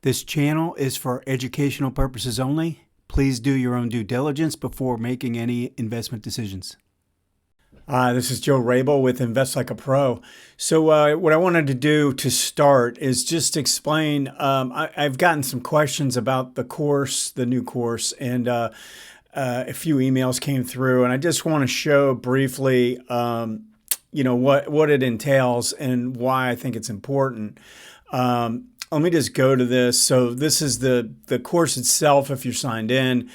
This channel is for educational purposes only. Please do your own due diligence before making any investment decisions. This is Joe Rabil with Invest Like a Pro. So what I wanted to do to start is just explain, I've gotten some questions about the course, the new course, and a few emails came through, and I just want to show briefly, what it entails and why I think it's important. Let me just go to this. So this is the course itself. If you're signed in,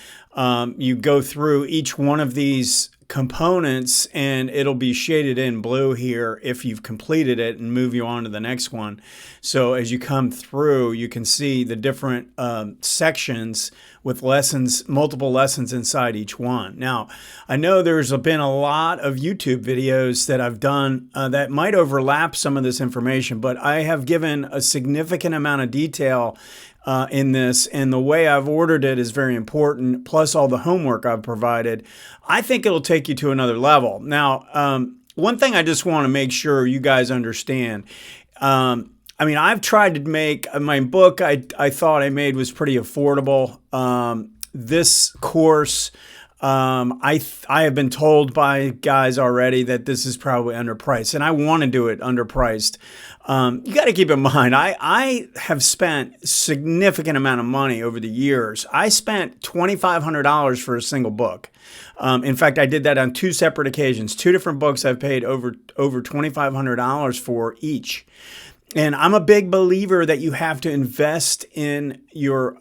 you go through each one of these components and it'll be shaded in blue here if you've completed it, and move you on to the next one. So as you come through, you can see the different sections with lessons, multiple lessons inside each one. Now, I know there's been a lot of YouTube videos that I've done that might overlap some of this information, but I have given a significant amount of detail in this, and the way I've ordered it is very important, plus all the homework I've provided. I think it'll take you to another level. Now, one thing I just want to make sure you guys understand, I've tried to make my book, I thought I made was pretty affordable. This course, I have been told by guys already that this is probably underpriced, and I want to do it underpriced. You got to keep in mind, I have spent significant amount of money over the years. I spent $2,500 for a single book. In fact, I did that on two separate occasions. Two different books I've paid over $2,500 for each. And I'm a big believer that you have to invest in your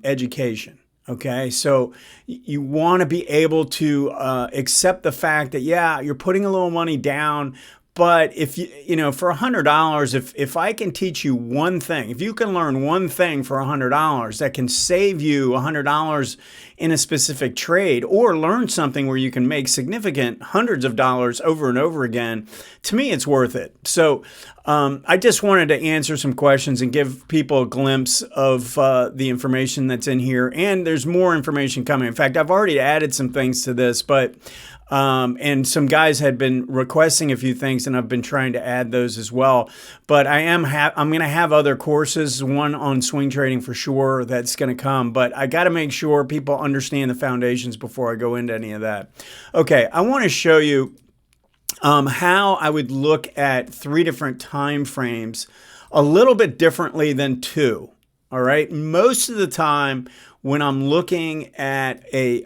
education. Okay, so you want to be able to accept the fact that, yeah, you're putting a little money down, but if for $100, if I can teach you one thing, if you can learn one thing for $100 that can save you $100 in a specific trade, or learn something where you can make significant hundreds of dollars over and over again, to me, it's worth it. So I just wanted to answer some questions and give people a glimpse of the information that's in here. And there's more information coming. In fact, I've already added some things to this, but and some guys had been requesting a few things, and I've been trying to add those as well. But I'm going to have other courses, one on swing trading for sure that's going to come. But I got to make sure people understand the foundations before I go into any of that. Okay, I want to show you how I would look at three different time frames a little bit differently than two. All right, most of the time when I'm looking at a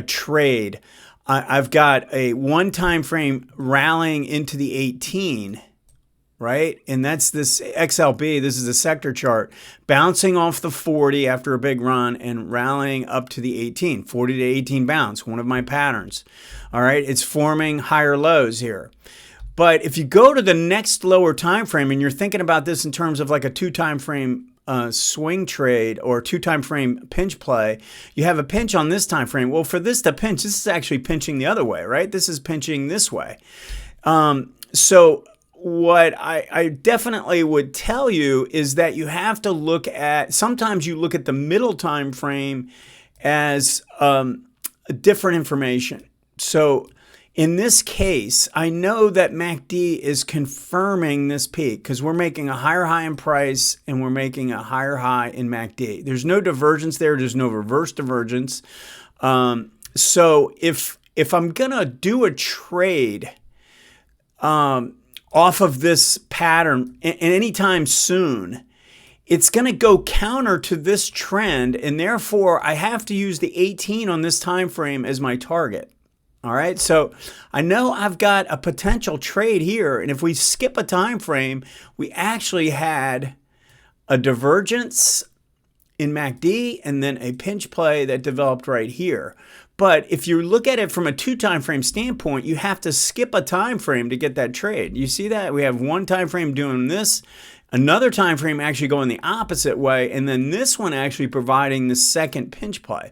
trade, I've got a one time frame rallying into the 18, right? And that's this XLB. This is a sector chart bouncing off the 40 after a big run and rallying up to the 18, 40 to 18 bounce, one of my patterns. All right, it's forming higher lows here. But if you go to the next lower time frame, and you're thinking about this in terms of like a two time frame swing trade or two time frame pinch play, you have a pinch on this time frame. Well, for this to pinch, this is actually pinching the other way, right? This is pinching this way. So what I definitely would tell you is that you have to look at, sometimes you look at the middle time frame as different information. So in this case, I know that MACD is confirming this peak because we're making a higher high in price and we're making a higher high in MACD. There's no divergence there. There's no reverse divergence. So if I'm going to do a trade off of this pattern anytime soon, it's going to go counter to this trend, and therefore I have to use the 18 on this time frame as my target. All right, so I know I've got a potential trade here, and if we skip a time frame, we actually had a divergence in MACD and then a pinch play that developed right here. But if you look at it from a two time frame standpoint, you have to skip a time frame to get that trade. You see that? We have one time frame doing this, another time frame actually going the opposite way, and then this one actually providing the second pinch play.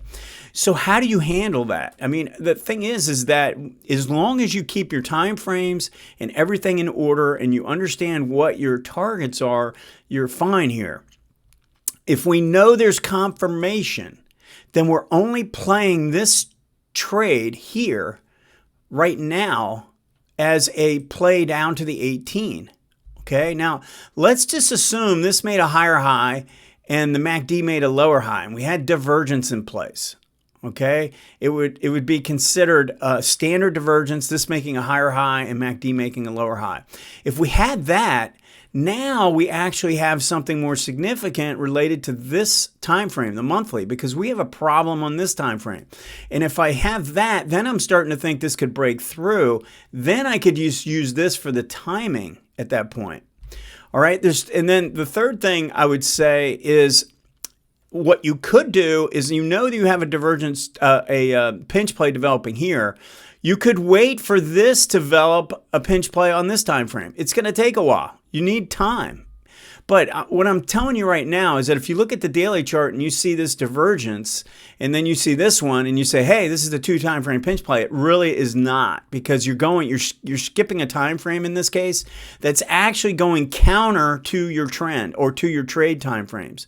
So how do you handle that? I mean, the thing is that as long as you keep your time frames and everything in order and you understand what your targets are, you're fine here. If we know there's confirmation, then we're only playing this trade here right now as a play down to the 18. Okay, now let's just assume this made a higher high and the MACD made a lower high, and we had divergence in place. Okay, it would be considered standard divergence, this making a higher high and MACD making a lower high. If we had that, now we actually have something more significant related to this time frame, the monthly, because we have a problem on this time frame. And if I have that, then I'm starting to think this could break through. Then I could use this for the timing at that point. All right, and then the third thing I would say is, what you could do is, that you have a divergence, a pinch play developing here. You could wait for this to develop a pinch play on this time frame. It's going to take a while. You need time. But what I'm telling you right now is that if you look at the daily chart and you see this divergence, and then you see this one and you say, hey, this is the 2 time frame pinch play, it really is not, because you're skipping a time frame in this case that's actually going counter to your trend or to your trade time frames.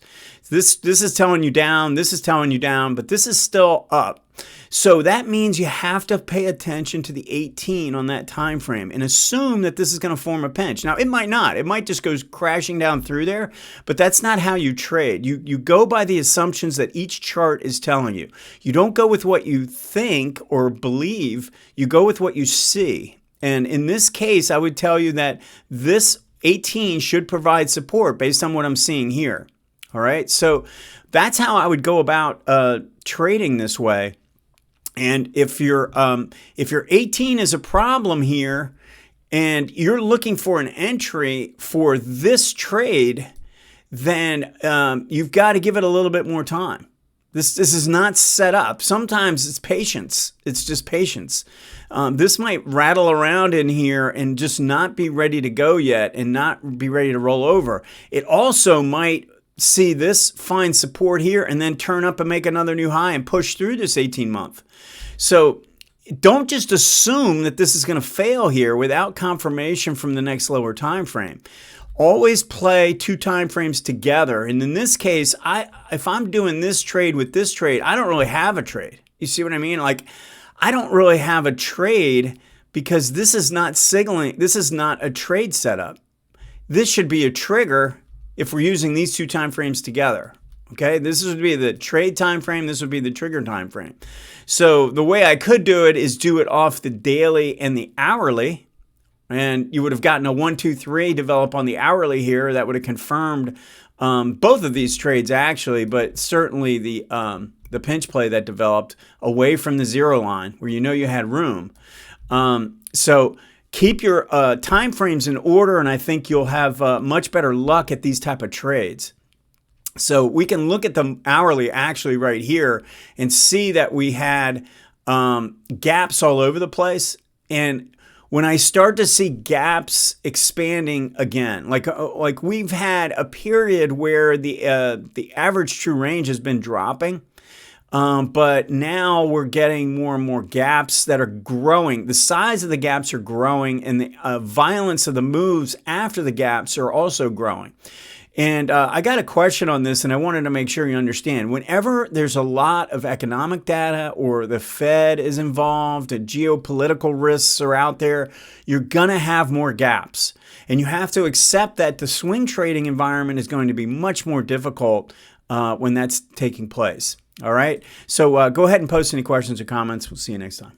This is telling you down, this is telling you down, but this is still up. So that means you have to pay attention to the 18 on that time frame and assume that this is going to form a pinch. Now, it might not. It might just go crashing down through there, but that's not how you trade. You go by the assumptions that each chart is telling you. You don't go with what you think or believe. You go with what you see. And in this case, I would tell you that this 18 should provide support based on what I'm seeing here. All right, so that's how I would go about trading this way. And if your 18 is a problem here, and you're looking for an entry for this trade, then you've got to give it a little bit more time. This is not set up. Sometimes it's patience. It's just patience. This might rattle around in here and just not be ready to go yet, and not be ready to roll over. It also might see this find support here and then turn up and make another new high and push through this 18-month. So don't just assume that this is going to fail here without confirmation from the next lower time frame. Always play 2 time frames together. And in this case, if I'm doing this trade with this trade, I don't really have a trade. You see what I mean? Like, I don't really have a trade because this is not signaling. This is not a trade setup. This should be a trigger if we're using these 2 time frames together. Okay, this would be the trade time frame, this would be the trigger time frame. So the way I could do it is do it off the daily and the hourly, and you would have gotten a 1, 2, 3 develop on the hourly here. That would have confirmed both of these trades actually, but certainly the pinch play that developed away from the 0 line where you had room. So keep your time frames in order, and I think you'll have much better luck at these type of trades. So we can look at the hourly actually right here and see that we had gaps all over the place. And when I start to see gaps expanding again, like we've had a period where the average true range has been dropping. But now we're getting more and more gaps that are growing. The size of the gaps are growing, and the violence of the moves after the gaps are also growing. And I got a question on this, and I wanted to make sure you understand. Whenever there's a lot of economic data or the Fed is involved and geopolitical risks are out there, you're going to have more gaps. And you have to accept that the swing trading environment is going to be much more difficult when that's taking place. All right. So go ahead and post any questions or comments. We'll see you next time.